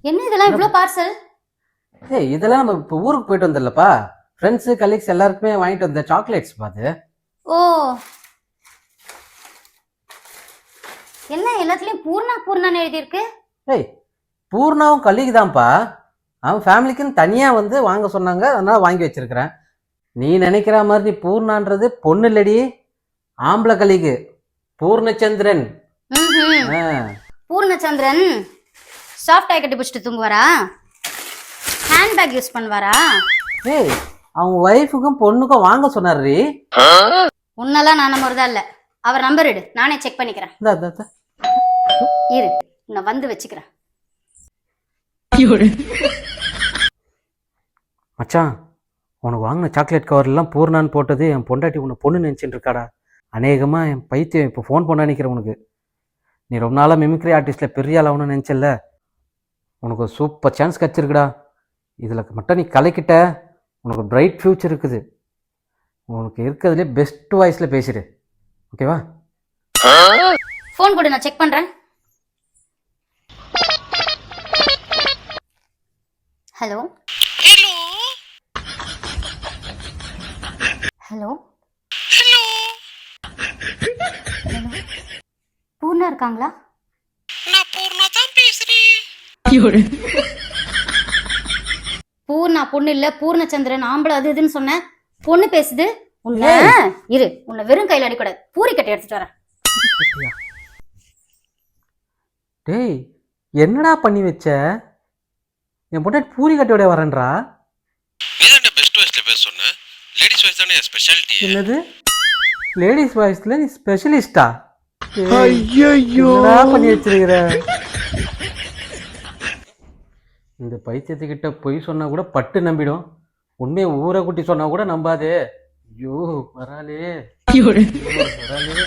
என்ன இதெல்லாம் இவ்ளோ பார்சல்? ஏய் இதெல்லாம் நம்ம இப்போ ஊருக்கு போயிட்டு வந்தல்லப்பா, ஃப்ரெண்ட்ஸு கலீக்ஸ் எல்லாருக்குமே வாங்கிட்டு வந்த சாக்லேட்ஸ் பாது. ஓ, என்ன எல்லாத்துலயும் பூர்ணா பூர்ணான்னு எழுதியிருக்கு? ஏய் பூர்ணாவும் கலீக் தான்ப்பா. அவன் ஃபேமிலிக்குன்னு தனியாக வந்து வாங்க சொன்னாங்க, அதனால வாங்கி வச்சிருக்கிறேன். நீ நினைக்கிற மாதிரி பூர்ணான்றது பொண்ணு இல்லடி, ஆம்பளை கலீகு, பூர்ணச்சந்திரன். ஆ. பூர்ணச்சந்திரன் சாஃப்ட் ஆய் கட்டி பிடிச்சிட்டு தூங்குவாரா? ஹேண்ட்பேக் யூஸ் பண்ணுவாரா? ஏய் அவங்க ஒய்ஃபுக்கும் பொண்ணுக்கும் வாங்க சொன்னார்ரி. உன்னெல்லாம் நான் நம்புறதா இல்ல. அவர் நம்பர் எடு, நானே செக் பண்ணிக்கிறேன். இரு, நான் வந்து வச்சுக்கிறேன். மச்சான், உனக்கு வாங்கின சாக்லேட் கவர்லாம் பூர்ணான்னு போட்டது என் பொண்டாட்டி உன்னை பொண்ணு நினச்சிட்டு இருக்காடா. அநேகமாக என் பைத்தியம் இப்போ ஃபோன் பண்ண நினைக்கிறேன் உனக்கு. நீ ரொம்ப நாளாக மிமிக்ரி ஆர்டிஸ்டில் பெரிய ஆளாகணும்னு நினச்சல, உனக்கு ஒரு சூப்பர் சான்ஸ் கிடச்சிருக்குடா. இதில் மட்டும் நீ கலக்கிட்ட, உனக்கு பிரைட் ஃப்யூச்சர் இருக்குது. உனக்கு இருக்கிறதுலே பெஸ்ட் வாய்ஸில் பேசிடு, ஓகேவா? ஃபோன் கொடு, நான் செக் பண்ணுறேன். Hello hello hello hello Poorna இருக்காங்களா? நான் பூர்ணா தான் பேசுறேன். பூர்ணா பொண்ணு இல்ல, பூர்ணச்சந்திரன் ஆம்பளை, அது இதுன்னு சொன்ன. பொண்ணு பேசுது. உன்ன இரு, உன்னை வெறும் கையில அடிக்கூடாது, பூரி கட்டி எடுத்துட்டு வரேன். டேய் என்னடா பண்ணி வச்ச? என் பொண்டாட்டி பூரி கட்டியோட வரேன்றா. நீ தான் பெஸ்ட் வாய்ஸ்ல பேச சொன்ன. லேடிஸ் வாய்ஸ் தானே ஸ்பெஷாலிட்டி. என்னது லேடிஸ் வாய்ஸ்ல நீ ஸ்பெஷலிஸ்டா? என்னடா பண்ணி வச்சிருக்கிற? இந்த பைத்தியத்துக்கிட்ட பொய் சொன்னா கூட பட்டு நம்பிடும், உண்மையை ஊரை குட்டி சொன்னா கூட நம்பாதே. ஐயோ வராலே வராலே.